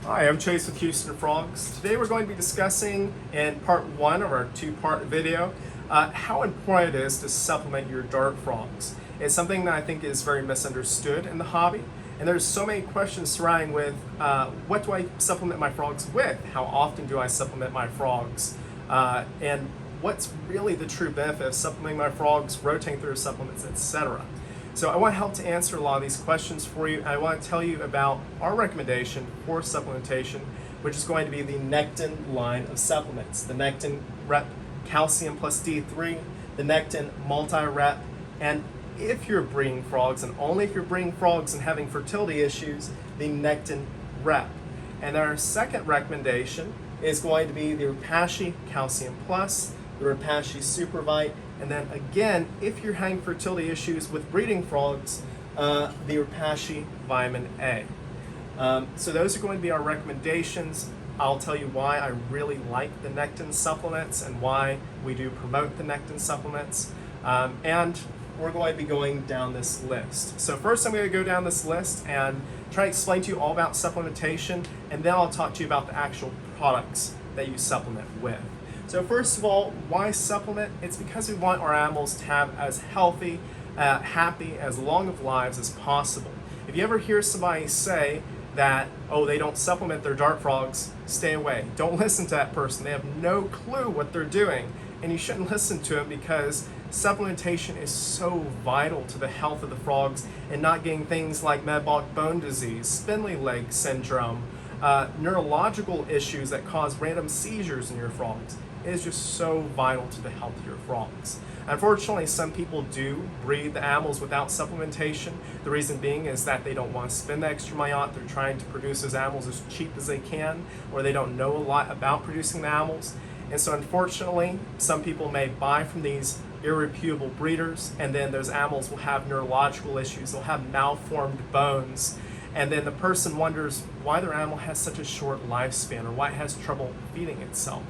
Hi, I'm Chase with Houston Frogs. Today we're going to be discussing in part one of our two-part video how important it is to supplement your dart frogs. It's something that I think is very misunderstood in the hobby, and there's so many questions surrounding with what do I supplement my frogs with? How often do I supplement my frogs? And what's really the true benefit of supplementing my frogs, rotating through supplements, etc. So I want help to answer a lot of these questions for you. I want to tell you about our recommendation for supplementation, which is going to be the Nectin line of supplements. The Nectin Rep Calcium plus D3, the Nectin Multi-Rep, and if you're breeding frogs, and only if you're breeding frogs and having fertility issues, the Nectin Rep. And our second recommendation is going to be the Repashy Calcium Plus, the Repashy Supervite, and then again, if you're having fertility issues with breeding frogs, the Repashy Vitamin A. So those are going to be our recommendations. I'll tell you why I really like the Nectin supplements and why we do promote the Nectin supplements. And we're going to be going down this list. So first I'm going to go down this list and try to explain to you all about supplementation, and then I'll talk to you about the actual products that you supplement with. So first of all, why supplement? It's because we want our animals to have as healthy, happy, as long of lives as possible. If you ever hear somebody say that, oh, they don't supplement their dart frogs, stay away. Don't listen to that person. They have no clue what they're doing, and you shouldn't listen to them because supplementation is so vital to the health of the frogs and not getting things like metabolic bone disease, spindly leg syndrome, neurological issues that cause random seizures in your frogs. It is just so vital to the health of your frogs. Unfortunately, some people do breed the animals without supplementation. The reason being is that they don't want to spend the extra money on it. They're trying to produce those animals as cheap as they can, or they don't know a lot about producing the animals. And so unfortunately, some people may buy from these irreputable breeders, and then those animals will have neurological issues. They'll have malformed bones. And then the person wonders why their animal has such a short lifespan or why it has trouble feeding itself.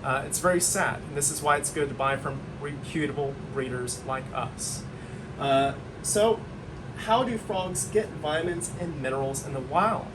It's very sad, and this is why it's good to buy from reputable breeders like us. So how do frogs get vitamins and minerals in the wild?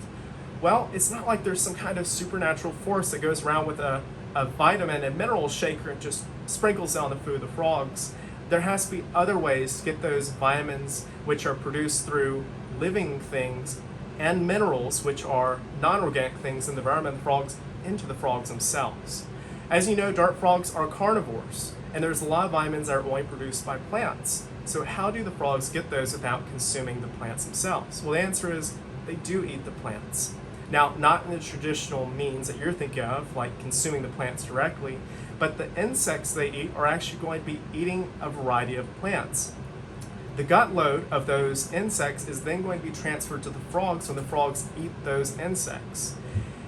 Well, it's not like there's some kind of supernatural force that goes around with a vitamin and mineral shaker and just sprinkles it on the food of the frogs. There has to be other ways to get those vitamins, which are produced through living things, and minerals, which are non-organic things in the environment of the frogs, into the frogs themselves. As you know, dart frogs are carnivores, and there's a lot of vitamins that are only produced by plants. So how do the frogs get those without consuming the plants themselves? Well, the answer is they do eat the plants. Now, not in the traditional means that you're thinking of, like consuming the plants directly, but the insects they eat are actually going to be eating a variety of plants. The gut load of those insects is then going to be transferred to the frogs when the frogs eat those insects.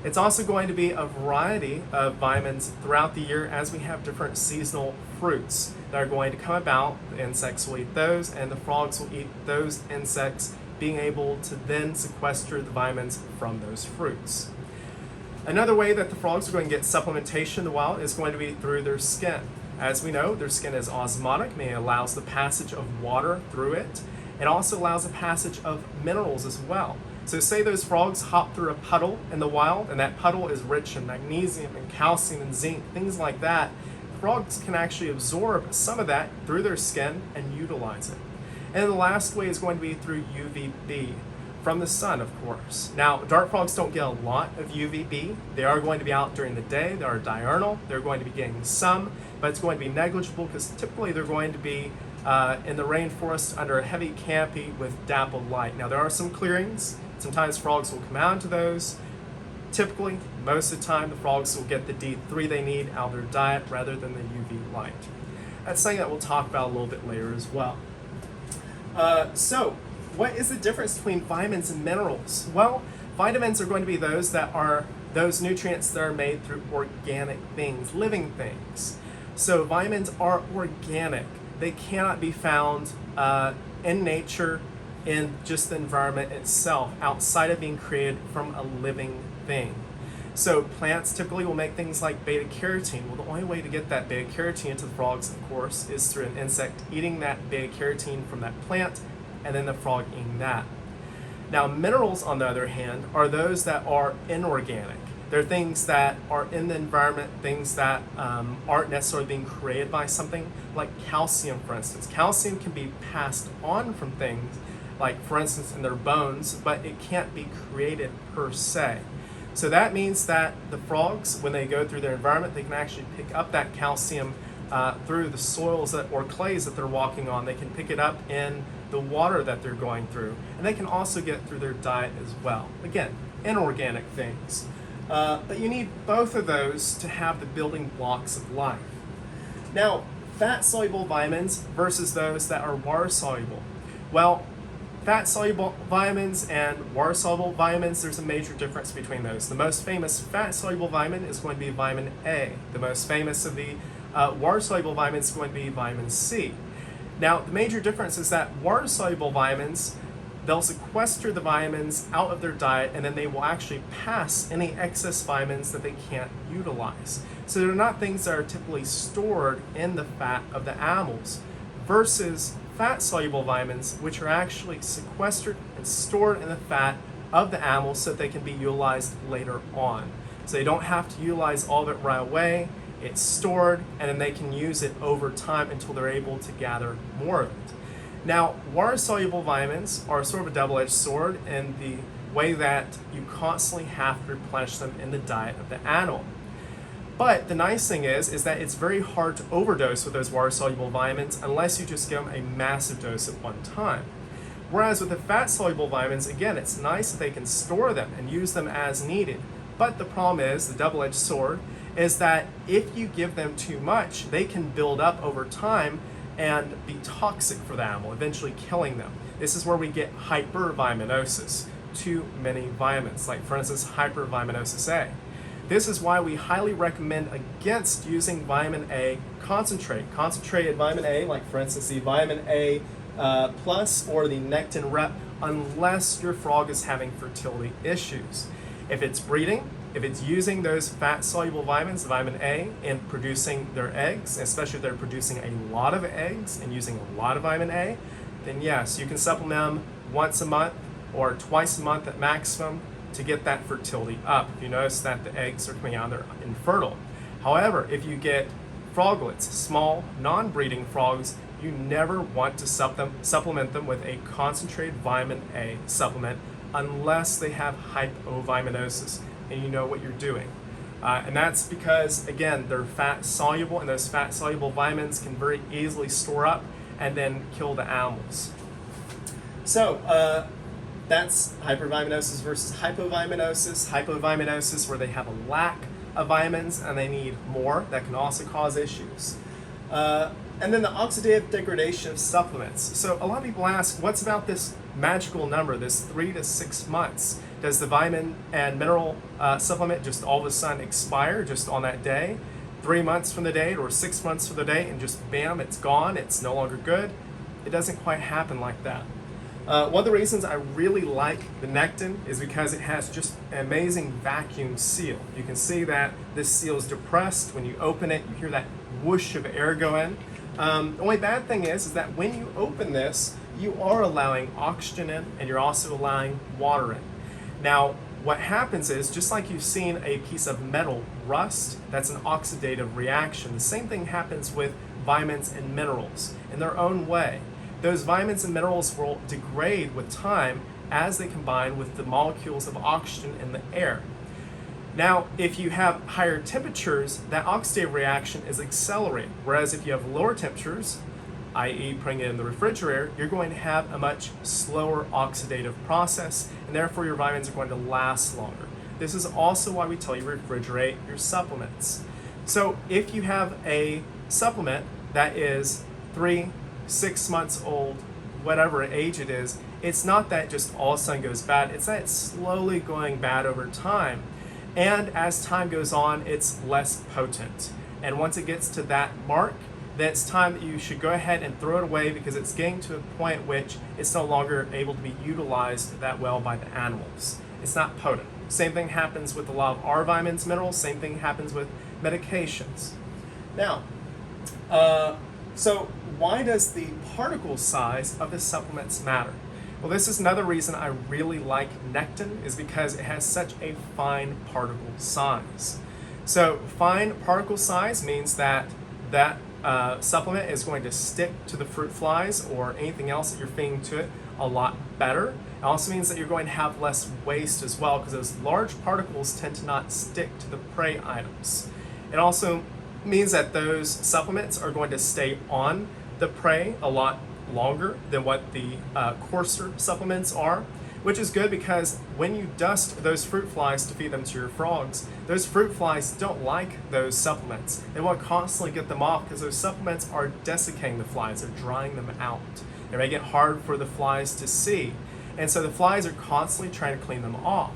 It's also going to be a variety of vitamins throughout the year as we have different seasonal fruits that are going to come about. The insects will eat those, and the frogs will eat those insects, being able to then sequester the vitamins from those fruits. Another way that the frogs are going to get supplementation in the wild is going to be through their skin. As we know, their skin is osmotic, meaning it allows the passage of water through it. It also allows the passage of minerals as well. So say those frogs hop through a puddle in the wild, and that puddle is rich in magnesium and calcium and zinc, things like that. Frogs can actually absorb some of that through their skin and utilize it. And the last way is going to be through UVB, from the sun, of course. Now, dart frogs don't get a lot of UVB. They are going to be out during the day. They are diurnal. They're going to be getting some, but it's going to be negligible because typically they're going to be in the rainforest under a heavy canopy with dappled light. Now, there are some clearings. Sometimes frogs will come out into those. Typically, most of the time, the frogs will get the D3 they need out of their diet rather than the UV light. That's something that we'll talk about a little bit later as well. So, what is the difference between vitamins and minerals? Well, vitamins are going to be those that are those nutrients that are made through organic things, living things. So vitamins are organic. They cannot be found in nature, in just the environment itself, outside of being created from a living thing. So plants typically will make things like beta carotene. Well, the only way to get that beta carotene into the frogs, of course, is through an insect eating that beta carotene from that plant, and then the frog eating that. Now, minerals, on the other hand, are those that are inorganic. They're things that are in the environment, things that aren't necessarily being created by something, like calcium, for instance. Calcium can be passed on from things, like, for instance, in their bones, but it can't be created per se. So that means that the frogs, when they go through their environment, they can actually pick up that calcium through the soils or clays that they're walking on. They can pick it up in the water that they're going through, and they can also get it through their diet as well. Again, inorganic things. But you need both of those to have the building blocks of life. Now, fat-soluble vitamins versus those that are water-soluble. Well, fat-soluble vitamins and water-soluble vitamins, there's a major difference between those. The most famous fat-soluble vitamin is going to be vitamin A. The most famous of the water-soluble vitamins is going to be vitamin C. Now, the major difference is that water-soluble vitamins, they'll sequester the vitamins out of their diet, and then they will actually pass any excess vitamins that they can't utilize. So they're not things that are typically stored in the fat of the animals, versus fat-soluble vitamins, which are actually sequestered and stored in the fat of the animals so that they can be utilized later on. So they don't have to utilize all of it right away. It's stored, and then they can use it over time until they're able to gather more of it. Now, water-soluble vitamins are sort of a double-edged sword in the way that you constantly have to replenish them in the diet of the animal. But the nice thing is that it's very hard to overdose with those water-soluble vitamins unless you just give them a massive dose at one time. Whereas with the fat-soluble vitamins, again, it's nice that they can store them and use them as needed. But the problem is, the double-edged sword, is that if you give them too much, they can build up over time and be toxic for the animal, eventually killing them. This is where we get hypervitaminosis, too many vitamins, like for instance hypervitaminosis A. This is why we highly recommend against using vitamin A concentrate. Concentrated vitamin A, like for instance the vitamin A plus or the Nectin Rep, unless your frog is having fertility issues. If it's breeding, if it's using those fat-soluble vitamins, vitamin A, in producing their eggs, especially if they're producing a lot of eggs and using a lot of vitamin A, then yes, you can supplement them once a month or twice a month at maximum to get that fertility up. If you notice that the eggs are coming out and they're infertile. However, if you get froglets, small, non-breeding frogs, you never want to supplement them with a concentrated vitamin A supplement unless they have hypovitaminosis and you know what you're doing. And that's because, again, they're fat soluble, and those fat soluble vitamins can very easily store up and then kill the animals. So that's hypervitaminosis versus hypovitaminosis. Hypovitaminosis, where they have a lack of vitamins and they need more, that can also cause issues. And then the oxidative degradation of supplements. So a lot of people ask, what's about this magical number, this 3 to 6 months? Does the vitamin and mineral supplement just all of a sudden expire just on that day? 3 months from the date or 6 months from the date, and just bam, it's gone, it's no longer good? It doesn't quite happen like that. One of the reasons I really like the Nectin is because it has just an amazing vacuum seal. You can see that this seal is depressed. When you open it, you hear that whoosh of air go in. The only bad thing is that when you open this, you are allowing oxygen in, and you're also allowing water in. Now, what happens is, just like you've seen a piece of metal rust, that's an oxidative reaction. The same thing happens with vitamins and minerals in their own way. Those vitamins and minerals will degrade with time as they combine with the molecules of oxygen in the air. Now, if you have higher temperatures, that oxidative reaction is accelerated, whereas if you have lower temperatures, i.e. putting it in the refrigerator, you're going to have a much slower oxidative process, and therefore your vitamins are going to last longer. This is also why we tell you refrigerate your supplements. So if you have a supplement that is 3-6 months old, whatever age it is, it's not that just all of a sudden goes bad, it's that it's slowly going bad over time. And as time goes on, it's less potent. And once it gets to that mark, then it's time that you should go ahead and throw it away, because it's getting to a point at which it's no longer able to be utilized that well by the animals. It's not potent. Same thing happens with a lot of our vitamins, minerals. Same thing happens with medications. Now, so why does the particle size of the supplements matter? Well, this is another reason I really like Nectin, is because it has such a fine particle size. So fine particle size means that supplement is going to stick to the fruit flies or anything else that you're feeding to it a lot better. It also means that you're going to have less waste as well, because those large particles tend to not stick to the prey items. It also means that those supplements are going to stay on the prey a lot longer than what the coarser supplements are, which is good because when you dust those fruit flies to feed them to your frogs, those fruit flies don't like those supplements. They want to constantly get them off because those supplements are desiccating the flies, they're drying them out. They make it hard for the flies to see. And so the flies are constantly trying to clean them off.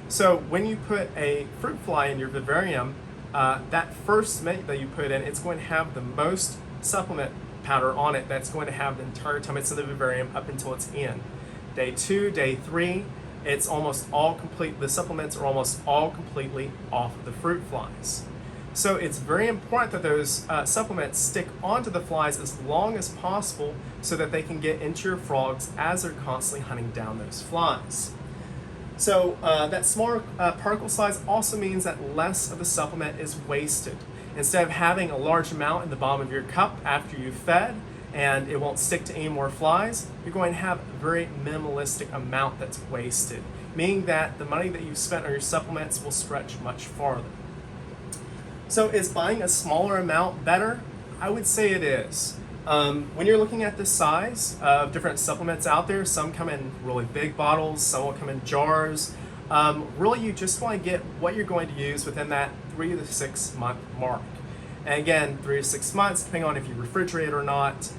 So when you put a fruit fly in your vivarium, that first mate that you put in, it's going to have the most supplement powder on it that's going to have the entire time it's in the vivarium up until it's in. Day 2, day 3, it's almost all complete. The supplements are almost all completely off of the fruit flies. So it's very important that those supplements stick onto the flies as long as possible so that they can get into your frogs as they're constantly hunting down those flies. So that smaller particle size also means that less of the supplement is wasted. Instead of having a large amount in the bottom of your cup after you've fed and it won't stick to any more flies, you're going to have a very minimalistic amount that's wasted, meaning that the money that you've spent on your supplements will stretch much farther. So is buying a smaller amount better? I would say it is. When you're looking at the size of different supplements out there, some come in really big bottles, some will come in jars. Really, you just want to get what you're going to use within that 3 to 6 month mark. And again, 3 to 6 months, depending on if you refrigerate or not,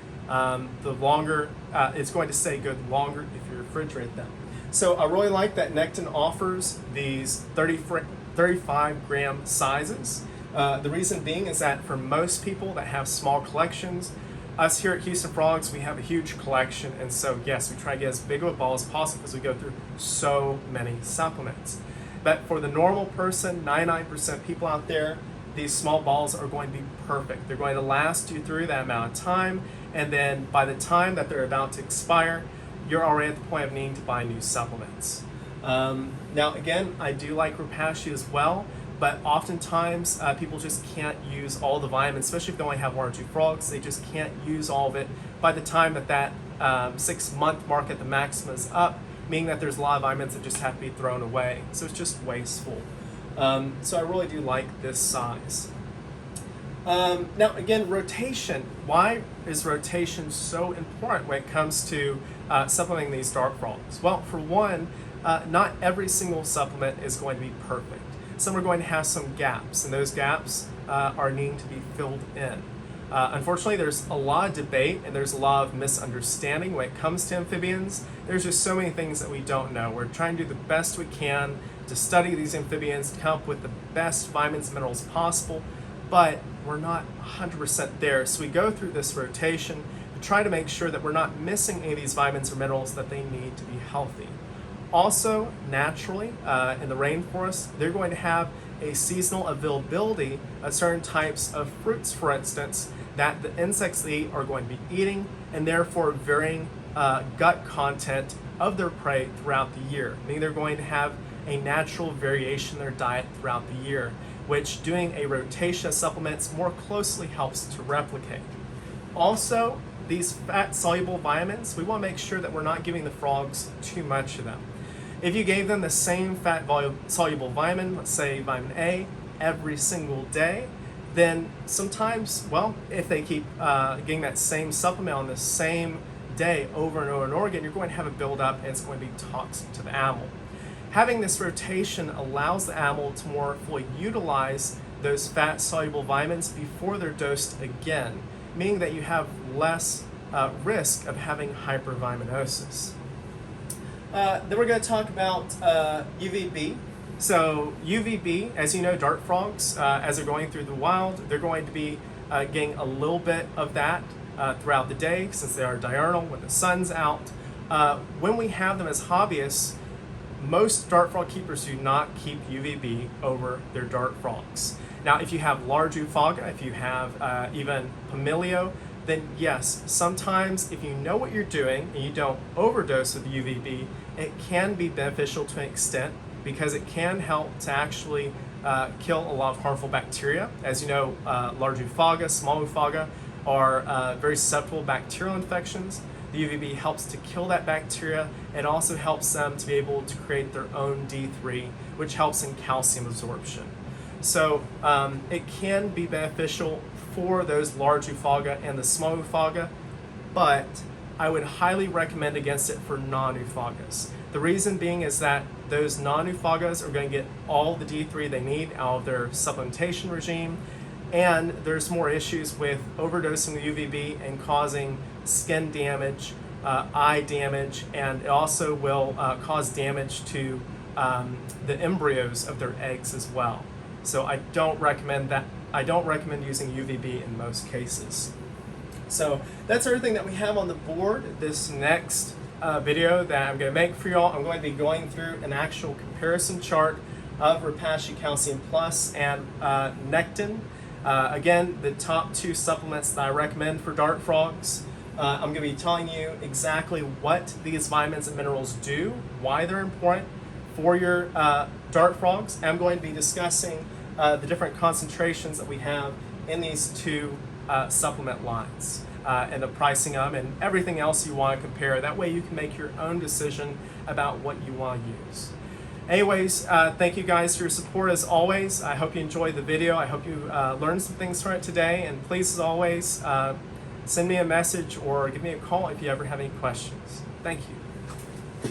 the longer, it's going to stay good longer if you refrigerate them. So I really like that Nectin offers these 35 gram sizes. The reason being is that for most people that have small collections, us here at Houston Frogs, we have a huge collection, and so yes, we try to get as big of a ball as possible because we go through so many supplements. But for the normal person, 99% people out there, these small balls are going to be perfect. They're going to last you through that amount of time, and then by the time that they're about to expire, you're already at the point of needing to buy new supplements. Now again, I do like Repashy as well, but oftentimes people just can't use all the vitamins, especially if they only have 1 or 2 frogs. They just can't use all of it by the time that 6 month mark at the maximum is up, meaning that there's a lot of vitamins that just have to be thrown away. So it's just wasteful. So I really do like this size. Now again, rotation. Why is rotation so important when it comes to supplementing these dart frogs? Well, for one, not every single supplement is going to be perfect. Some are going to have some gaps, and those gaps are needing to be filled in. Unfortunately, there's a lot of debate and there's a lot of misunderstanding when it comes to amphibians. There's just so many things that we don't know. We're trying to do the best we can to study these amphibians, to come up with the best vitamins and minerals possible, but we're not 100% there. So we go through this rotation to try to make sure that we're not missing any of these vitamins or minerals that they need to be healthy. Also, naturally, in the rainforest, they're going to have a seasonal availability of certain types of fruits, for instance, that the insects they eat are going to be eating, and therefore varying gut content of their prey throughout the year. Meaning they're going to have a natural variation in their diet throughout the year, which doing a rotation of supplements more closely helps to replicate. Also, these fat-soluble vitamins, we want to make sure that we're not giving the frogs too much of them. If you gave them the same fat-soluble vitamin, let's say vitamin A, every single day, then sometimes, well, if they keep getting that same supplement on the same day over and over and over again, you're going to have a buildup and it's going to be toxic to the animal. Having this rotation allows the animal to more fully utilize those fat-soluble vitamins before they're dosed again, meaning that you have less risk of having hypervitaminosis. Then we're going to talk about UVB. So UVB, as you know, dart frogs, as they're going through the wild, they're going to be getting a little bit of that throughout the day since they are diurnal when the sun's out. When we have them as hobbyists, most dart frog keepers do not keep UVB over their dart frogs. Now, if you have large Oophaga, if you have even Pumilio, then yes, sometimes if you know what you're doing and you don't overdose with UVB, it can be beneficial to an extent because it can help to actually kill a lot of harmful bacteria. As you know, large oophaga, small oophaga are very susceptible bacterial infections. The UVB helps to kill that bacteria and also helps them to be able to create their own D3, which helps in calcium absorption. So it can be beneficial for those large oophaga and the small oophaga, but I would highly recommend against it for non-oophagas. The reason being is that those non-oophagas are going to get all the D3 they need out of their supplementation regime, and there's more issues with overdosing with UVB and causing skin damage, eye damage, and it also will cause damage to the embryos of their eggs as well. So I don't recommend that. I don't recommend using UVB in most cases. So that's everything that we have on the board. This next video that I'm going to make for y'all, I'm going to be going through an actual comparison chart of Repashy Calcium Plus and Nectin. Again, the top 2 supplements that I recommend for dart frogs. I'm going to be telling you exactly what these vitamins and minerals do, why they're important for your dart frogs. I'm going to be discussing the different concentrations that we have in these 2 supplement lines and the pricing of them and everything else you want to compare. That way you can make your own decision about what you want to use. Anyways, thank you guys for your support as always. I hope you enjoyed the video. I hope you learned some things from it today. And please, as always, send me a message or give me a call if you ever have any questions. Thank you.